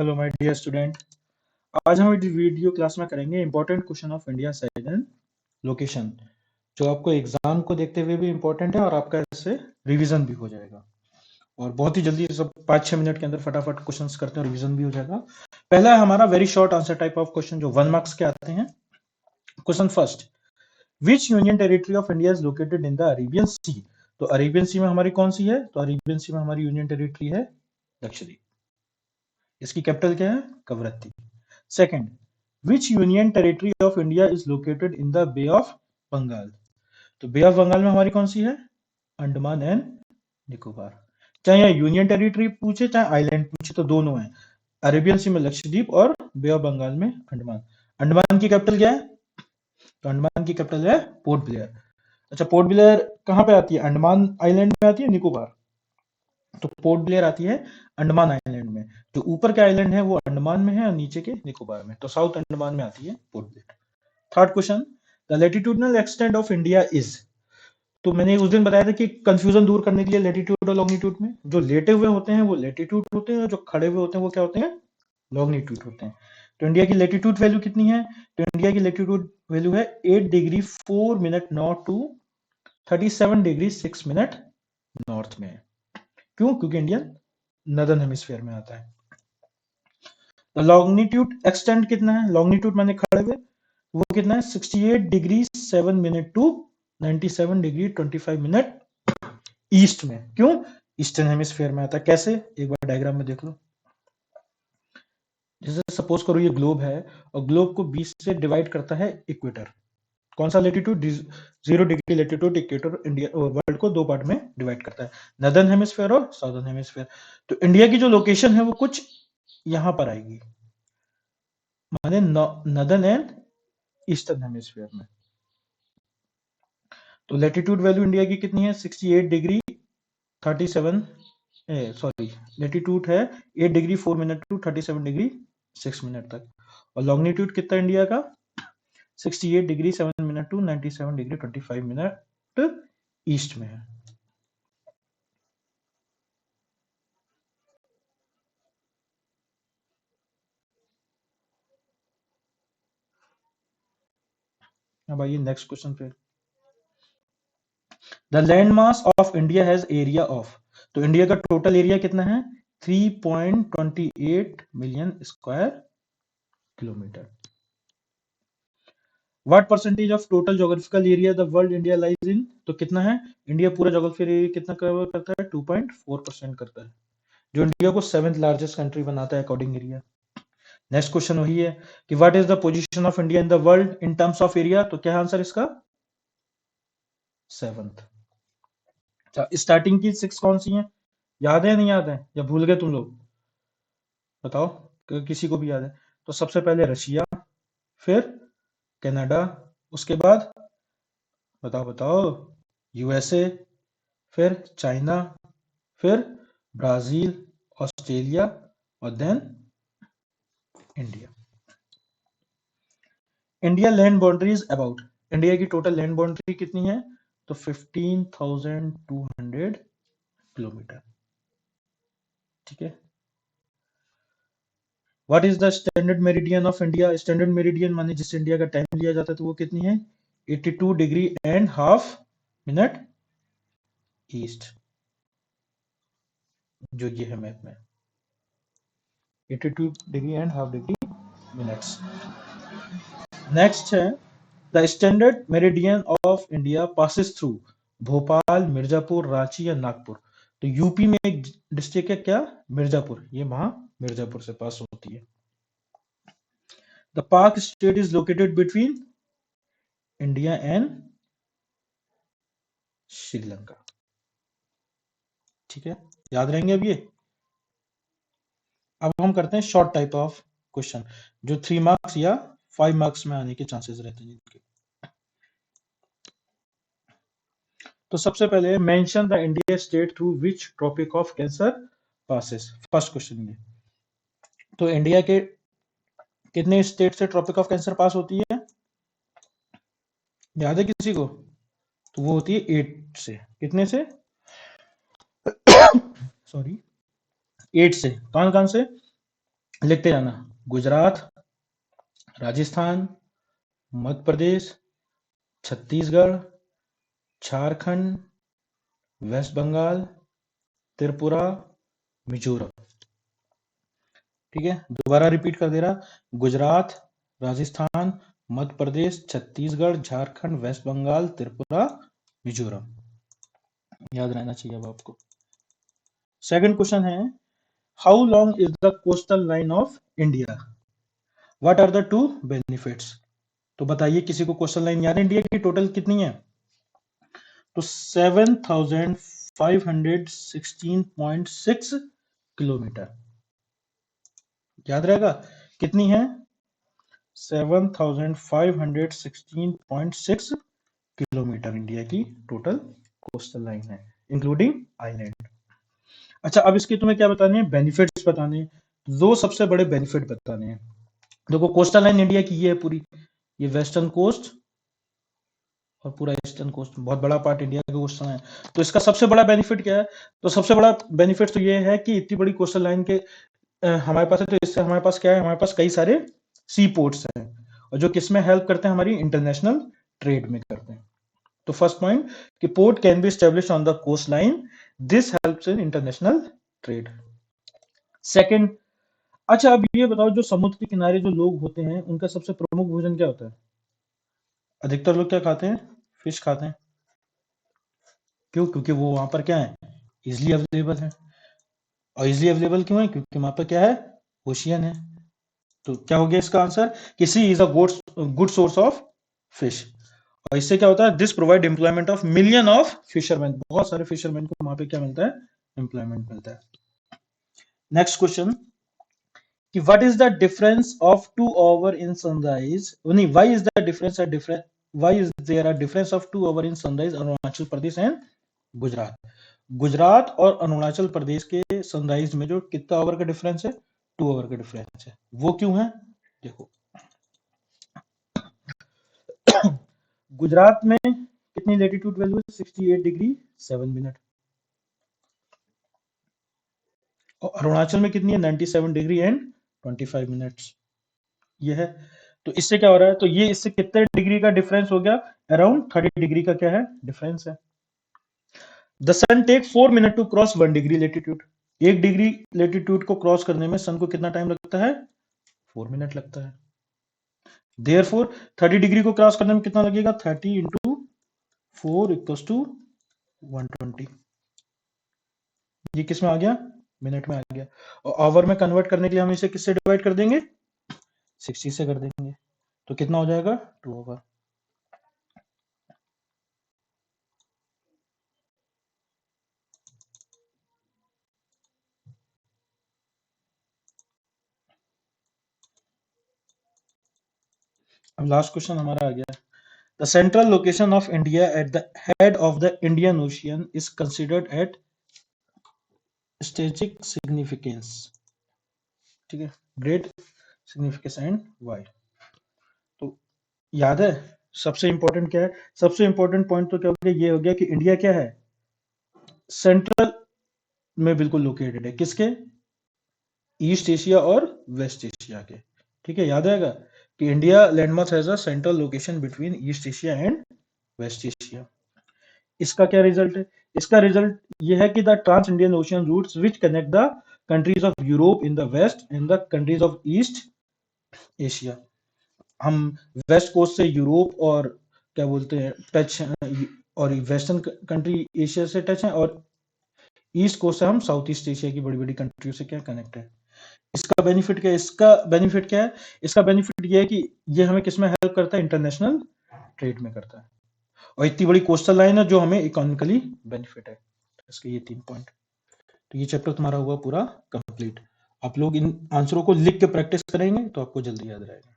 Hello my dear student. आज हम इस वीडियो क्लास में करेंगे important question of India size and location, जो आपको एग्जाम को देखते हुए भी इंपॉर्टेंट है और आपका इससे रिवीजन भी हो जाएगा। और बहुत ही जल्दी सब 5-6 मिनट के अंदर फटाफट क्वेश्चंस करते हैं, रिवीजन भी हो जाएगा। पहला है हमारा very short answer type of question जो 1 मार्क्स के आते हैं। Question first, which union territory of India is located in the Arabian Sea. तो अरेबियन सी में हमारी कौन सी है? तो अरेबियन सी में हमारी यूनियन टेरिटरी है लक्षद्वीप। इसकी कैपिटल क्या है? Kavaratti. Second, which union territory of India is located in the Bay of Bengal. तो बे ऑफ बंगाल में हमारी कौन सी है? अंडमान एंड निकोबार। चाहे यहाँ यूनियन टेरिटरी पूछे चाहे आइलैंड पूछे तो दोनों है। अरेबियन सी में लक्षद्वीप और बे ऑफ बंगाल में अंडमान। अंडमान की कैपिटल क्या है? तो अंडमान की कैपिटल है पोर्ट ब्लेयर। अच्छा, पोर्ट ब्लेयर कहाँ पे आती है? अंडमान आइलैंड में आती है, निकोबार। तो पोर्ट ब्लेयर आती है अंडमान आइलैंड में। जो ऊपर के आइलैंड है वो अंडमान में है और नीचे के निकोबार में। तो साउथ अंडमान में आती है port Blair. Third question, the latitudinal extent of India is. तो मैंने उस दिन बताया था कि कंफ्यूजन दूर करने के लिए लेटिट्यूड और लॉन्गिट्यूड में जो लेटे हुए होते हैं वो लेटिट्यूड होते हैं और जो खड़े हुए होते हैं वो क्या होते हैं? लॉन्गिट्यूड होते हैं। तो इंडिया की लेटिट्यूड वैल्यू कितनी है? तो इंडिया की लेटिट्यूड वैल्यू है 8 degree 4 minute north to 37 degree 6 minute north में। क्यों? क्योंकि इंडिया नदर्न हेमिस्फीयर में आता है। तो लॉन्गिट्यूड एक्सटेंड कितना है? लॉन्गिट्यूड माने खड़े हुए, वो कितना है? 68 degree 7 minute to 97 degree 25 minute east में। क्यों? ईस्टर्न हेमिस्फीयर में आता है। कैसे? एक बार डायग्राम में देख लो। जैसे सपोज करो ये ग्लोब है और ग्लोब को 20 से डिवाइड करता है इक्वेटर। कौन सा latitude? 0 degree latitude equator India world को दो पार्ट में डिवाइड करता है, नदर्न हेमिस्फीयर और साउदर्न हेमिस्फीयर। तो इंडिया की जो लोकेशन है वो कुछ यहां पर आएगी, माने नदर्न एंड ईस्टर्न हेमिस्फीयर में। तो लेटिट्यूड वैल्यू इंडिया की कितनी है? 68 डिग्री 37 सॉरी लेटिट्यूड है 8 degree 4 minute to 37 degree 6 minute तक। और लॉन्गिट्यूड कितना इंडिया का? 68 degree 7 minute to 97 degree 25 minute east में है। अब आइए नेक्स्ट क्वेश्चन पे। The land mass of India has area of. तो इंडिया का टोटल एरिया कितना है? 3.28 million square kilometre. What percentage of total geographical area the world India lies in. तो कितना है? इंडिया पूरा ज्योग्राफिकल एरिया कितना कवर करता है? 2.4% करता है, जो इंडिया को 7th लार्जेस्ट कंट्री बनाता है अकॉर्डिंग एरिया। नेक्स्ट क्वेश्चन वही है कि what is the position of India in the world in terms of area. तो क्या आंसर इसका? 7th। अच्छा, स्टार्टिंग की 6 कौन सी हैं? याद है नहीं याद है या भूल गए तुम लोग? बताओ किसी को भी याद है तो। सबसे पहले रशिया, फिर कनाडा, उसके बाद बताओ बताओ यूएसए, फिर चाइना, फिर ब्राजील, ऑस्ट्रेलिया और then India. India land boundaries about. India की टोटल लैंड बाउंड्री कितनी है? तो 15,200 किलोमीटर। ठीक है। What is the standard meridian of India. Standard meridian माने जिससे इंडिया का टाइम लिया जाता है तो वो कितनी है? 82 degree and half minute east, जो ये है मैप में 82 degree and half degree minutes. Next है the standard meridian of India passes through Bhopal, Mirzapur, Ranchi या नागपुर। तो यूपी में एक डिस्ट्रिक्ट है क्या? मिर्जापुर। ये वहां मिर्जापुर से पास होती है। द पाक state is located between India and Sri Lanka. ठीक है, याद रहेंगे अब ये। अब हम करते हैं शॉर्ट टाइप ऑफ क्वेश्चन जो 3 मार्क्स या 5 मार्क्स में आने के चांसेस रहते हैं जिनके। तो सबसे पहले mention the India state through which Tropic of Cancer passes. First question ये। तो इंडिया के कितने स्टेट से ट्रॉपिक ऑफ कैंसर पास होती है? याद है किसी को? तो वो होती है 8 से। कितने से? सॉरी 8 से। कौन कौन से? लिखते जाना। गुजरात, राजस्थान, मध्य प्रदेश, छत्तीसगढ़, झारखंड, वेस्ट बंगाल, त्रिपुरा, मिजोरम। ठीक है, दोबारा रिपीट कर दे रहा, गुजरात, राजस्थान, मध्य प्रदेश, छत्तीसगढ़, झारखंड, वेस्ट बंगाल, त्रिपुरा, मिजोरम। याद रहना चाहिए अब आपको। सेकंड क्वेश्चन है, how long is the coastal line of India? What are the two benefits? तो बताइए, किसी को कोस्टल लाइन याद है इंडिया की टोटल कितनी है? तो 7516.6 किलोमीटर। याद रहेगा कितनी है? 7516.6 किलोमीटर इंडिया की टोटल कोस्टल लाइन है, इंक्लूडिंग आइलैंड। अच्छा, अब इसके तुम्हें क्या बताने हैं? बेनिफिट्स बताने हैं। दो सबसे बड़े बेनिफिट बताने हैं। देखो, कोस्टल लाइन इंडिया की ये है पूरी, ये वेस्टर्न कोस्ट और पूरा ईस्टर्न कोस्ट, बहुत बड़ा पार्ट इंडिया का कोस्टल है। तो इसका सबसे बड़ा बेनिफिट क्या है? तो सबसे बड़ा बेनिफिट तो ये है कि इतनी बड़ी कोस्टल लाइन के हमारे पास है, तो इससे हमारे पास क्या है? हमारे पास कई सारे सी पोर्ट्स हैं, और जो किसमें हेल्प करते हैं? हमारी इंटरनेशनल ट्रेड में करते हैं। तो फर्स्ट पॉइंट कि port can be establish on the coast line, this helps in international trade. Second, अच्छा अब ये बताओ, जो समुद्र के किनारे जो लोग होते हैं उनका सबसे प्रमुख भोजन क्या होता है? अधिकतर लोग क्या खाते हैं? फिश खाते हैं। क्यों? क्योंकि वो वहां पर क्या है? इजिली अवेलेबल है। और इजिली अवेलेबल क्यों है? क्योंकि वहां पर क्या है? ओशियन है। तो क्या हो गया इसका आंसर? कि sea is a good source of fish. और इससे क्या होता है? This provide employment of million of fisherman, बहुत सारे फिशरमैन को वहां पे क्या मिलता है? एम्प्लॉयमेंट मिलता है। नेक्स्ट क्वेश्चन कि what is the difference of two hour in sunrise, नहीं, why is the difference different, why is there a difference of 2 hour in sunrise Arunachal Pradesh and Gujarat? Gujarat और अरुणाचल प्रदेश के सनराइज में जो कितना आवर का डिफरेंस है? 2 आवर का डिफरेंस है। वो क्यों है? देखो, गुजरात में कितनी लेटीट्यूड वैल्यू है? 68 डिग्री 7 मिनट। और अरुणाचल में कितनी है? 97 डिग्री एंड 25 मिनट्स। ये है। तो इससे क्या हो रहा है? तो ये इससे कितने डिग्री का डिफरेंस हो गया? अराउंड 30 डिग्री का क्या है? डिफरेंस है। The sun take 4 minute to cross 1 degree latitude. 1 degree latitude को क्रॉस करने में सन को कितना टाइम लगता है? 4 मिनट लगता है। देयरफॉर 30 डिग्री को क्रॉस करने में कितना लगेगा? 30 इंटू 4 इक्वल्स टू 120। ये किस में आ गया? मिनट में आ गया। और आवर में कन्वर्ट करने के लिए हम इसे किससे डिवाइड कर देंगे? 60 से कर देंगे। तो कितना हो जाएगा? 2 आवर। अब लास्ट क्वेश्चन हमारा आ गया। The central location of India at the head of the Indian ocean is considered at strategic significance. ठीक है, ग्रेट सिग्निफिकेंस एंड वाई। तो याद है सबसे इंपॉर्टेंट क्या है? सबसे इंपॉर्टेंट पॉइंट तो क्या हो गया? ये हो गया कि इंडिया क्या है? सेंट्रल में बिल्कुल लोकेटेड है। किसके? ईस्ट एशिया और वेस्ट एशिया के। ठीक है, याद आएगा कि India landmark has a central location between East Asia and West Asia. इसका क्या रिजल्ट है? इसका रिजल्ट यह है कि the trans Indian Ocean routes which connect the countries of Europe in the west and the countries of East Asia. हम west coast से Europe और क्या बोलते हैं टच, और वेस्टर्न कंट्री एशिया से टच है, और ईस्ट कोस्ट से हम साउथ ईस्ट एशिया की बड़ी बड़ी कंट्रियों से क्या कनेक्ट है। इसका बेनिफिट क्या है? इसका बेनिफिट क्या है? इसका बेनिफिट ये है कि ये हमें किसमें हेल्प करता है? इंटरनेशनल ट्रेड में करता है। और इतनी बड़ी कोस्टल लाइन है जो हमें इकोनॉमिकली बेनिफिट है। इसके ये 3 पॉइंट। तो ये चैप्टर तुम्हारा हुआ पूरा कंप्लीट। आप लोग इन आंसरों को लिख के प्रैक्टिस करेंगे तो आपको जल्दी याद रहेगा।